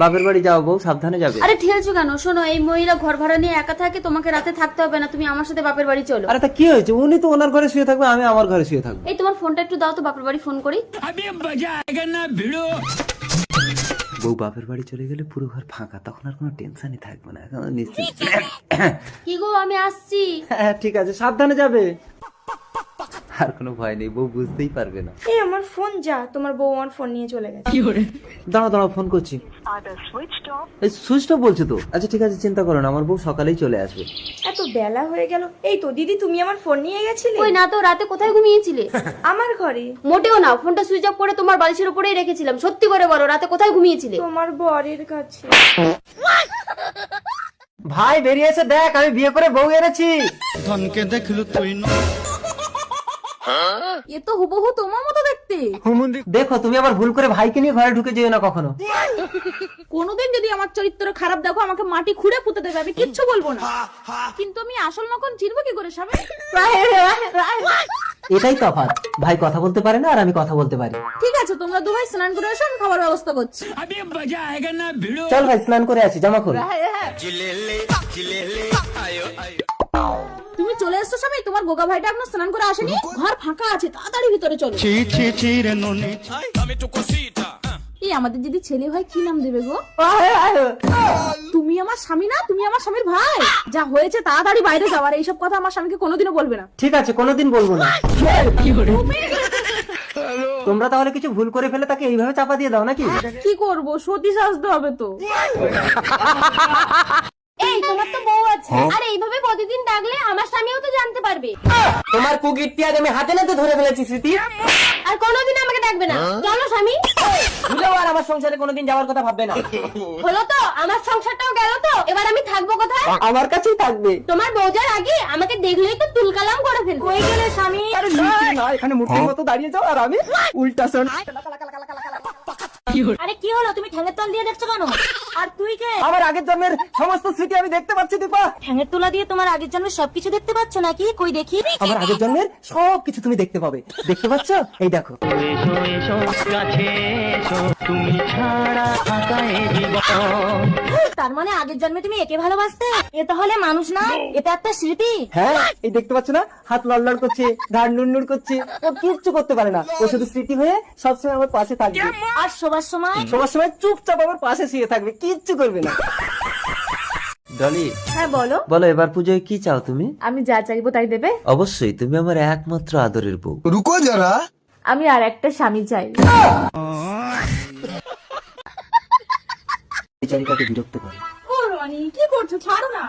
বাপের বাড়ি যাও বউ, সাবধানে যাবে। আরে ঠেলছো কেন? শোনো, এই মহিলা ঘর ভাড়া নিয়ে একা থাকে, তোমাকে রাতে থাকতে হবে না, তুমি আমার সাথে বাপের বাড়ি চলো। আরে তা কি হয়েছে, উনি তো ওনার ঘরে শুয়ে থাকবে, আমি আমার ঘরে শুয়ে থাকবো। এই তোমার ফোনটা একটু দাও তো, বাপের বাড়ি ফোন করি। বউ বাপের বাড়ি চলে গেলে পুরো ঘর ফাঁকা, তখন আর কোনো টেনশনই থাকবে না, এখন নিশ্চিন্ত। কি গো, আমি আসছি। হ্যাঁ ঠিক আছে, সাবধানে যাবে। আর কোনো ভয় নেই, বউ বুঝতেই পারবে না। এই আমার ফোন যা, তোমার বউ আমার ফোন নিয়ে চলে গেছে। দাঁড়াও দাঁড়াও, ফোন করছি। এই সুইচ অফ বলছো তো? আচ্ছা ঠিক আছে, চিন্তা করো না, আমার বউ সকালেই চলে আসবে। এত বেলা হয়ে গেল। এই তো দিদি, তুমি আমার ফোন নিয়ে গেছিলে? ওই না তো, রাতে কোথায় ঘুমিয়েছিলে? আমার ঘরে। মোটেও না, ফোনটা সুইচ অফ করে তোমার বালিশের উপরেই রেখেছিলাম। সত্যি করে বলো, রাতে কোথায় ঘুমিয়েছিলে? তোমার বরের কাছে। ভাই বেরিয়েছে, দেখ আমি বিয়ে করে বউ এনেছি। ধনকে দেখলু তুই এ তো হুবহু তোমার মতো দেখতে। দেখো তুমি আবার ভুল করে ভাইকে নিয়ে ঘরে ঢুকে যেও না কখনো। কোনোদিন যদি আমার চরিত্র খারাপ দেখো, আমাকে মাটি খুঁড়ে পুঁতে দেবে, আমি কিচ্ছু বলবো না। কিন্তু আমি আসল নকল চিনবো কি করে স্বামী? এটাই তফাৎ, ভাই কথা বলতে পারে না আর আমি কথা বলতে পারি। ঠিক আছে, তোমরা দুভাই স্নান করে এসো, আমি খাবার ব্যবস্থা করছি। চল ভাই স্নান করে আসি, জামা খোল। তুমি চলে এসছো স্বামী, তোমার গোগা ভাইটা এখনো স্নান করে আসেনি, ঘর ফাঁকা আছে, তাড়াতাড়ি ভিতরে চলো। ছি ছি ছি রে ননি এই আমাদের যদি ছেলে হয় কি নাম দেবে গো? তুমি আমার স্বামী না, তুমি আমার স্বামীর ভাই। যা হয়েছে তাড়াতাড়ি বাইরে যাওয়ার, এইসব কথা আমার স্বামীকে কোনোদিনও বলবে না। ঠিক আছে, কোনোদিন বলবো না। তোমরা তাহলে কিছু ভুল করে ফেলে তাকে এইভাবে চাপা দিয়ে দাও নাকি? কি করবো, সতী সাজতে হবে তো। এই তোমার তো বউ আছে, আর এইভাবে প্রতিদিন ডাকলে আমার স্বামীও তো জানতে পারবে। তোমার কুকিরটি আজ আমি হাতে নাতে ধরে ফেলেছি স্মৃতি। আর কোনোদিন আমাকে ডাকবে না, চলো স্বামী। ভুলেও আর আমার সংসারে কোনোদিন যাওয়ার কথা ভাববে না। হলো তো, আমার সংসারটাও গেল তো, এবার আমি থাকবো কোথায়? আমার কাছেই থাকবে। তোমার বউ যার আগে আমাকে দেখলেই তো তুলকালাম করে ফেলবে। কই গেলে স্বামী? না, এখানে মূর্তির মতো দাঁড়িয়ে যাও আর আমি উল্টা শোন। আরে কি হলো, তুমি ঠ্যাঙের তল দিয়ে দেখছো কেন? আর তুই কে? আমার আগের জন্মের সমস্ত স্মৃতি আমি দেখতে পাচ্ছি দীপা। ঠ্যাঙের তোলা দিয়ে তোমার আগের জন্মের সবকিছু দেখতে পাচ্ছ নাকি? কই দেখি। আমার আগের জন্মের সবকিছু তুমি দেখতে পাবে, দেখতে পাচ্ছ? এই দেখো। তার মানে আগের জন্মে তুমি একে ভালোবাসতে? এ তাহলে মানুষ না, এটা একটা স্মৃতি। হ্যাঁ, এই দেখতে পাচ্ছ না, হাত লড়লড় করছে, ঘাড় নুড়নুড় করছে, ও কিচ্ছু করতে পারে না, ও শুধু স্মৃতি হয়ে সবসময় আমার পাশে থাকবে। আর শোবার সময়? সবার সময় চুপচাপ আমার পাশে শুয়ে থাকবে, কিচ্ছু করবে না। ডলি, হ্যাঁ বলো। বলো এবার পুজোয় কি চাও তুমি? আমি যা চাইবো তাই দেবে? অবশ্যই, তুমি আমার একমাত্র আদরের বউ। রুকো যারা আমি আর একটা স্বামী চাই। বিচারিকাকে বিরক্ত করে। ও রনি, কি করছো? ছাড়ো না।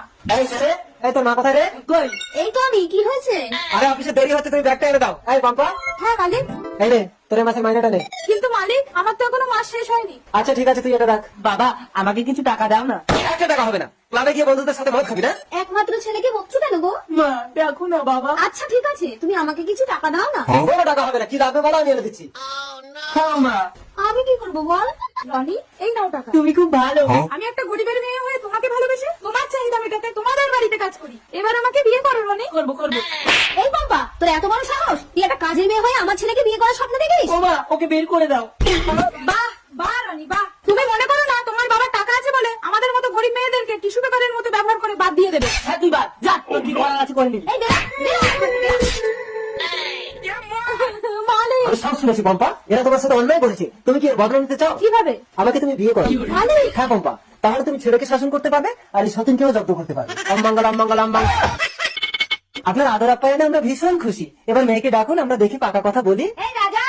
এই তো না, কোথায় রে? কই? এই তো আমি, কি হয়েছে? আরে অফিসে দেরি হচ্ছে, তুমি ব্যাগটা এনে দাও। এই বাম্পা, হ্যাঁ মালিক। এই রে তোর এই মাসের মাইনেটা নে। কিন্তু মালিক, আমার তো এখনো মাস শেষ হয়নি। আচ্ছা ঠিক আছে, তুই এটা রাখ। বাবা আমাকে কিছু টাকা দাও না। একটা টাকা হবে না, ক্লাবে গিয়ে বন্ধুদের সাথে মদ খাবি না? একমাত্র ছেলেকে বকছো কেন গো? মা দেখো না বাবা। আচ্ছা ঠিক আছে, তুমি আমাকে কিছু টাকা দাও না। কোনো টাকা হবে না, কি লাগবে বলো, আমি এনে দিচ্ছি। হ্যাঁ মা। আমি কি করবো বল? রনি, এই নাও টাকা। তুমি খুব ভালো। আমি একটা গরিবের মেয়ে হয়ে তোমাকে ভালোবেসে তোমার চাহিদা মেটাতে তোমাদের বাড়িতে কাজ করি। এবার আমাকে বিয়ে করো রনি। করবো করবো। এই বাবা, তোর এত বড় সাহস, তুই একটা কাজের মেয়ে হয়ে আমার ছেলেকে বিয়ে করার স্বপ্ন দেখিস? ও মা, ওকে বের করে দাও। বাহ বাহ রনি বাহ। তুমি মনে করো না তোমার বাবার টাকা আছে বলে আমাদের মতো গরিব মেয়েদেরকে টিস্যু পেপারের মতো ব্যবহার করে বাদ দিয়ে দেবে। হ্যাঁ তুই বাদ যা, তোর কি করার আছে করে নিবি। এই বেরা, বেরা এখান থেকে। মালিক, আমি সব শুনেছি পম্পা, এরা তোমার সাথে অন্যায় করেছে, তুমি কি এর বদলা নিতে চাও? কিভাবে? আমাকে তুমি বিয়ে করো। মালিক। হ্যাঁ পম্পা, তাহলে তুমি ছেলেকে শাসন করতে পারবে আর এই সতীনকেও জব্দ করতে পারবে। আমবাঙ্গাল আমবাঙ্গাল আমবাঙ্গ। আপনার আদর আপ্যায়নে আমরা ভীষণ খুশি। এবার মেয়েকে ডাকুন, আমরা দেখি পাকা কথা বলি। এই রাজা।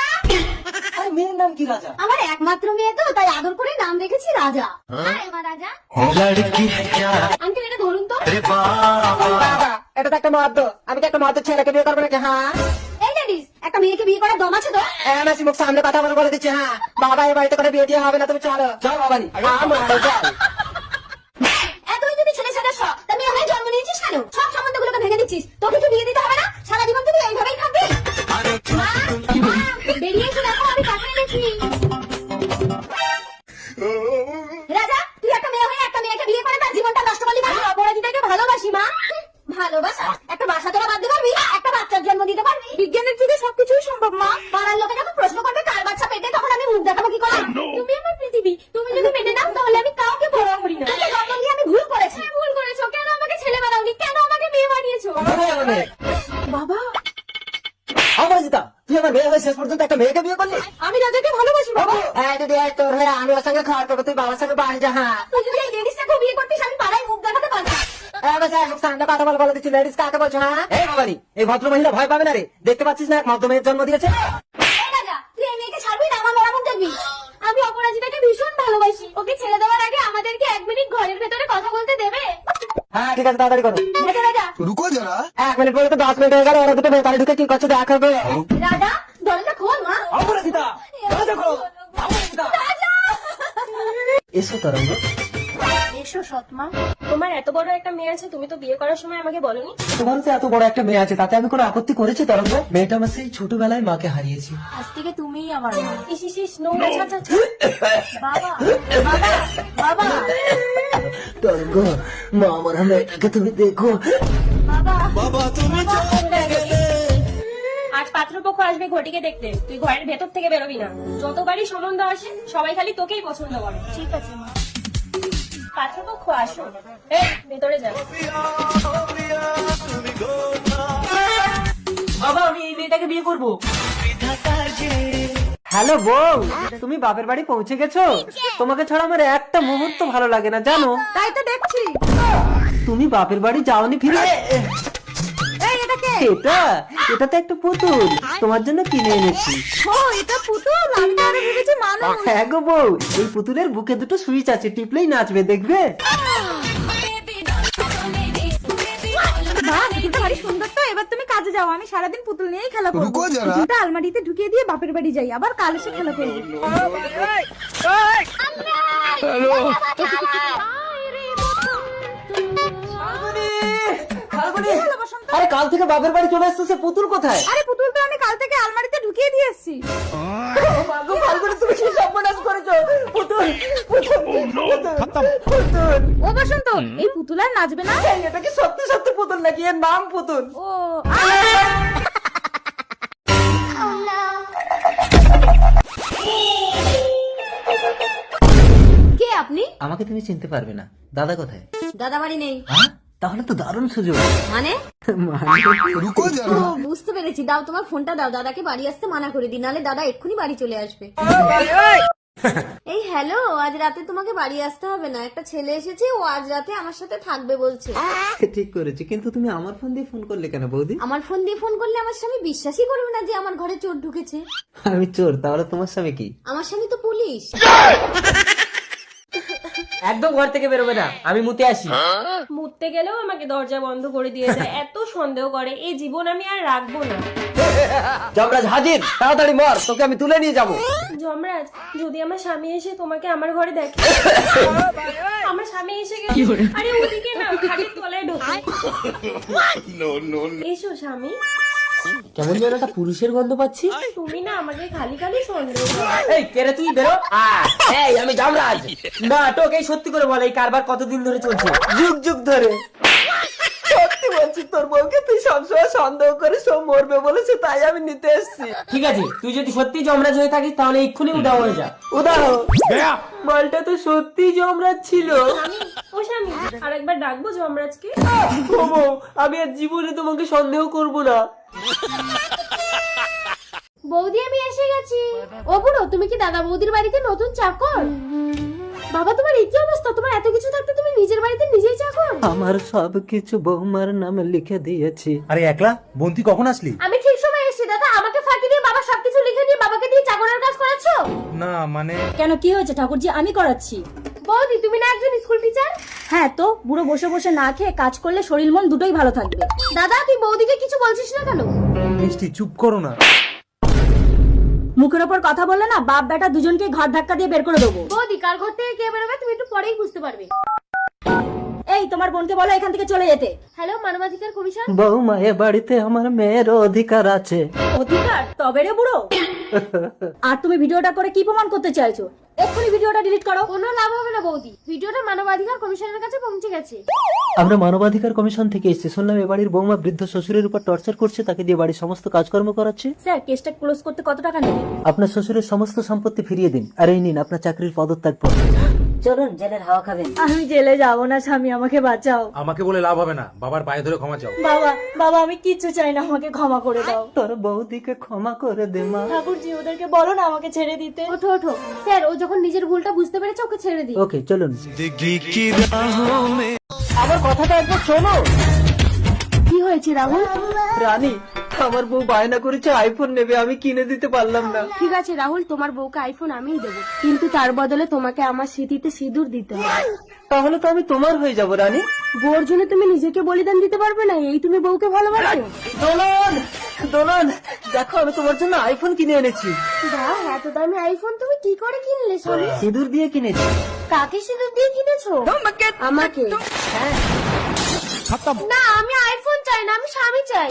আর মেয়ের নাম কি? রাজা। আমার একমাত্র মেয়ে তো, তাই আদর করে নাম রেখেছি রাজা। হ্যাঁ এবার রাজা। আঙ্কেল এটা ধরুন তো। বাবা, এটা তো একটা মদ্য, আমি তো একটা মদ্য ছেলেকে বিয়ে করবো নাকি? হ্যাঁ এই লেডিস, একটা মেয়েকে বিয়ে করার দম আছে তো? মাসি মুখ সামনে কথা বলে দিচ্ছে। হ্যাঁ বাবা, এই বাড়িতে করে বিয়ে দিয়ে হবে না, তুমি চলো চল বাবা। এতই তুমি ছেলে ছেলে শখ, তা মেয়ে হয়ে জন্ম নিয়েছিস কেন? সব সম্বন্ধগুলোকে ভেঙে দিচ্ছিস, তোকে কি বিয়ে দিতে হবে না? সারা জীবন তুমি এইভাবেই থাকবি। মা, মা, বেরিয়ে এসে দেখো আমি কাকে এনেছি। রাজা, তুই একটা মেয়ে হয়ে একটা মেয়েকে বিয়ে করে তার জীবনটা নষ্ট করলি কেন? অপরাধীটাকে ভালোবাসি মা। ভালোবাসা? একটা বাসা তোরা বাঁধতে পারবি, একটা বাচ্চার জন্ম দিতে পারবি? বিজ্ঞানের যুগে সবকিছুই সম্ভব মা। পাড়ার লোকে যখন প্রশ্ন করবে কার বাচ্চা পেটে, তখন আমি মুখ দেখাবো কি করে? তুমি আমার পৃথিবী, তুমি যদি মেনে নাও তাহলে আমি হবে। বাবা, অপরাজিতা, তুই আমার মেয়ে হয়ে শেষ পর্যন্ত একটা মেয়েকে বিয়ে করলি? আমি রাজাকে ভালোবাসি বাবা। যদি তোর হয়ে আমি ওর সঙ্গে খাওয়ার করবো, তুই বাবার সঙ্গে বাড়ি যা। হ্যাঁ তুই যদি এই লেডিসটাকে বিয়ে করতিস আমি পাড়ায় মুখ দেখাতে পারতাম। সামনে কথা বলে দিচ্ছি, লেডিস কাকে বলছো? হ্যাঁ এই বাবারি, এই ভদ্র মহিলা ভয় পাবে না রে, দেখতে পাচ্ছিস না এক মদ্য মেয়ের জন্ম দিয়েছে। এই রাজা, তুই এই মেয়েকে ছাড়বি না, আমার মেরামত দেখবি। আমি অপরাজিতাকে ভীষণ ভালোবাসি, ওকে ছেড়ে দেওয়ার আগে আমাদেরকে 1 মিনিট ঘরের ভেতরে কথা বলতে দেবে? হ্যাঁ ঠিক আছে, তাড়াতাড়ি করো। রাজা রাজা रुको जरा 1 মিনিট পরে তো 10 মিনিট হয়ে গেল, ওরা দুটো মেয়ে তাড়ি ঢুকে কি করছে দেখা হবে। রাজা, দরজা খোল মা। অপরাজিতা, দরজা খোলো। রাজা! এসো তরঙ্গ। এসো সৎমা। তোমার এত বড় একটা মেয়ে আছে, তুমি তো বিয়ে করার সময় আমাকে বলোনি। তোমার তো এত বড় একটা মেয়ে আছে, তাতে আমি কোনো আপত্তি করেছি তরঙ্গ? মেয়েটা আমার সেই ছোটবেলায় মাকে হারিয়েছি। আজ থেকে তুমিই আমার মা। ইস ইস ইস, নোংরা ছাড়া। বাবা বাবা বাবা তরঙ্গ, মা আমার মেয়েটাকে তুমি দেখো। बाबा तुम আজ পাত্রপক্ষ আসবে ঘটিকে দেখতে, তুই ঘরের ভেতর থেকে বেরোবি না। যতবারই সম্বন্ধ আসে সবাই খালি তোকেই পছন্দ করে। ঠিক আছে মা। পাত্রপক্ষ আসো, এই ভেতরে যা। বাবা, আমি এই মেয়েটাকে বিয়ে করবো। হ্যালো বউ, তুমি বাপের বাড়ি পৌঁছে গেছো? তোমাকে ছাড়া আমার একটা মুহূর্ত ভালো লাগে না জানো। তাই তো দেখছি। তুমি বাপের বাড়ি যাওনি ফিরে? এই এটা কে? এটা তো একটা পুতুল, তোমার জন্য কিনে এনেছি। ও এটা পুতুল, আমি তো আরে ভেবেছি মানুষ। হ্যাঁ গো বউ, এই পুতুলের বুকে দুটো সুইচ আছে, টিপলেই নাচবে, দেখবে? বাহ, পুতুলটা ভারী সুন্দর তো। এবার তুমি কাজে যাও, আমি সারাদিন পুতুল নিয়েই খেলা করবো। রুকো যারা। পুতুলটা আলমারিতে ঢুকিয়ে দিয়ে বাপের বাড়ি যাই, আবার কাল এসে খেলা করবো। আরে কাল থেকে বাপের বাড়ি চলে আসছে, সে পুতুল কোথায়? আরে পুতুলটা আমি কাল থেকে আলমারিতে ঢুকিয়ে দিয়ে এসেছি। মাগো, ফাল্গুনি, তুমি কি সর্বনাশ করেছো? পুতুল, পুতুল, পুতুল। ও বসন্ত, এই পুতুল আর নাচবে না? এই, এটা কি সত্যি সত্যি পুতুল নাকি? এর নাম পুতুল? ও কে আপনি? আমাকে তুমি চিনতে পারবে না। দাদা কোথায়? দাদা বাড়ি নেই। হ্যাঁ, তাহলে তো দারুণ সুযোগ। মানে? रुको ও जरा বুঝতে পেরেছি, দাও তোমার ফোনটা দাও, দাদাকে বাড়ি আসতে মানা করে দিই, নাহলে দাদা এক্ষুনি বাড়ি চলে আসবে। এই হ্যালো, আজ রাতে তোমাকে বাড়ি আসতে হবে না, একটা ছেলে এসেছে, ও আজ রাতে আমার সাথে থাকবে বলছে। ঠিক করেছি, কিন্তু তুমি আমার ফোন দিয়ে ফোন করলে কেন বৌদি? আমার ফোন দিয়ে ফোন করলে আমার স্বামী বিশ্বাসই করবে না যে আমার ঘরে চোর ঢুকেছে। আমি চোর, তাহলে তোমার স্বামী কি? আমার স্বামী তো পুলিশ। একদম ঘর থেকে বেরোবে না, আমি মুতে আসি। মুততে গেলেও আমাকে দরজা বন্ধ করে দিয়ে যায়, এত সন্দেহ করে, এই জীবন আমি আর রাখবো না। যমরাজ হাজির, তাড়াতাড়ি মর, তোকে আমি তুলে নিয়ে যাবো। যমরাজ, যদি আমার স্বামী এসে তোমাকে আমার ঘরে দেখে? আমার স্বামী এসে গেছে। আরে ওদিকে না, খাটের তলায় ঢোকে। এসো স্বামী। কেমন যেন একটা পুরুষের গন্ধ পাচ্ছি। তুমি না আমাকে খালি খালি সন্দেহ করো। এই কেরে, তুই বেরো। এই আমি যমরাজ। না তোকে সত্যি করে বল, এই কারবার কতদিন ধরে চলছে? যুগ যুগ ধরে। সত্যি বলছি, তোর বউকে তুই সবসময় সন্দেহ করে সব মরবে বলেছে, তাই আমি নিতে এসেছি। ঠিক আছে, তুই যদি সত্যি যমরাজ হয়ে থাকিস তাহলে এক্ষুনি উদাও হয়ে যা। উদাও। মালটা তো সত্যি যমরাজ ছিল। ও স্বামী, আরেকবার ডাকবো যমরাজকে? ও বউ, আমি আর জীবনে তোমাকে সন্দেহ করব না। বৌদি, আমি এসে গেছি। ও বুড়ো, তুমি কি দাদা বৌদির বাড়িতে নতুন চাকর? বাবা, তোমার এই কি অবস্থা? তোমার এত কিছু থাকতে তুমি নিজের বাড়িতে নিজেই চাকর? আমার সবকিছু বৌমার নামে লিখে দিয়েছি। আরে একলা বন্তি কখন আসলি? আমি ঠিক সময় এসেছি দাদা, আমাকে ফাঁকি দিয়ে বাবা সবকিছু লিখে দিয়ে বাবাকে দিয়ে চাকরের কাজ করাচ্ছো? না মানে কেন, কি হয়েছে ঠাকুরজি? আমি করাচ্ছি। বৌদি, তুমি না একজন স্কুল টিচার? হ্যাঁ তো, বুড়ো বসে বসে না খেয়ে কাজ করলে শরীর মন দুটোই ভালো থাকবে। দাদা, তুই বৌদিকে কিছু বলছিস না কেন? মিষ্টি চুপ করো না। মুখের ওপর কথা বললে না, বাপ বেটা দুজনকে ঘর ধাক্কা দিয়ে বের করে দেবো। বৌদি, কার ঘর থেকে কে বেরোবে তুমি একটু পরেই বুঝতে পারবে। এই তোমার বোনকে বলো এখান থেকে চলে যেতে। হ্যালো, মানবাধিকার কমিশন। বৌমা, এ বাড়িতে আমার মেয়ের অধিকার আছে। অধিকার? তবে রে বুড়ো। আর তুমি ভিডিওটা করে কি প্রমাণ করতে চাইছো? এক্ষুনি ভিডিওটা ডিলিট করো। কোনো লাভ হবে না বৌদি, ভিডিওটা মানবাধিকার কমিশনের কাছে পৌঁছে গেছে। আমরা মানবাধিকার কমিশন থেকে এসেছি, শুনলাম এ বাড়ির বৌমা বৃদ্ধ শ্বশুরের উপর টর্চার করছে, তাকে দিয়ে বাড়ির সমস্ত কাজকর্ম করাচ্ছে। স্যার, কেসটা ক্লোজ করতে কত টাকা নেবে? আপনার শ্বশুরের সমস্ত সম্পত্তি ফিরিয়ে দিন, আর এই নিন আপনার চাকরির পদত্যাগ পত্র। চলুন জেলের হাওয়া খাবেন। আমি জেলে যাব না স্বামী, আমাকে বাঁচাও। আমাকে বলে লাভ হবে না, বাবার পায়ে ধরে ক্ষমা চাও। বাবা বাবা আমি কিচ্ছু চাই না, আমাকে ক্ষমা করে দাও। তোর বৌদিকে ক্ষমা করে দে মা। ঠাকুরজি ওদেরকে বলো না আমাকে ছেড়ে দিতে। ওঠো ওঠো স্যার, ও যখন নিজের ভুলটা বুঝতে পেরেছে ওকে ছেড়ে দিই। ওকে চলুন। जिंदगी की राहों में আমার কথাটা একবার শোনো। কি হয়েছে রাহুল? রানী, আমার বউ বায়না করেছে আইফোন নেবে, আমি কিনে দিতে পারলাম না। ঠিক আছে রাহুল, তোমার বউকে আইফোন আমিই দেবো, কিন্তু তার বদলে তোমাকে আমার স্মৃতিতে সিঁদুর দিতে হবে। তাহলে তো আমি তোমার হয়ে যাব রানী। বউর জন্য তুমি নিজেকে বলিদান দিতে পারবে না? এই তুমি বউকে ভালোবাসো? দোলন দোলন, দেখো আমি তোমার জন্য আইফোন কিনে এনেছি। বাহ, এত দামি আইফোন তুমি কি করে কিনলে স্বামী? সিঁদুর দিয়ে কিনেছি। কাকে সিঁদুর দিয়ে কিনেছো? আমাকে। না, আমি আইফোন চাই না, আমি স্বামী চাই।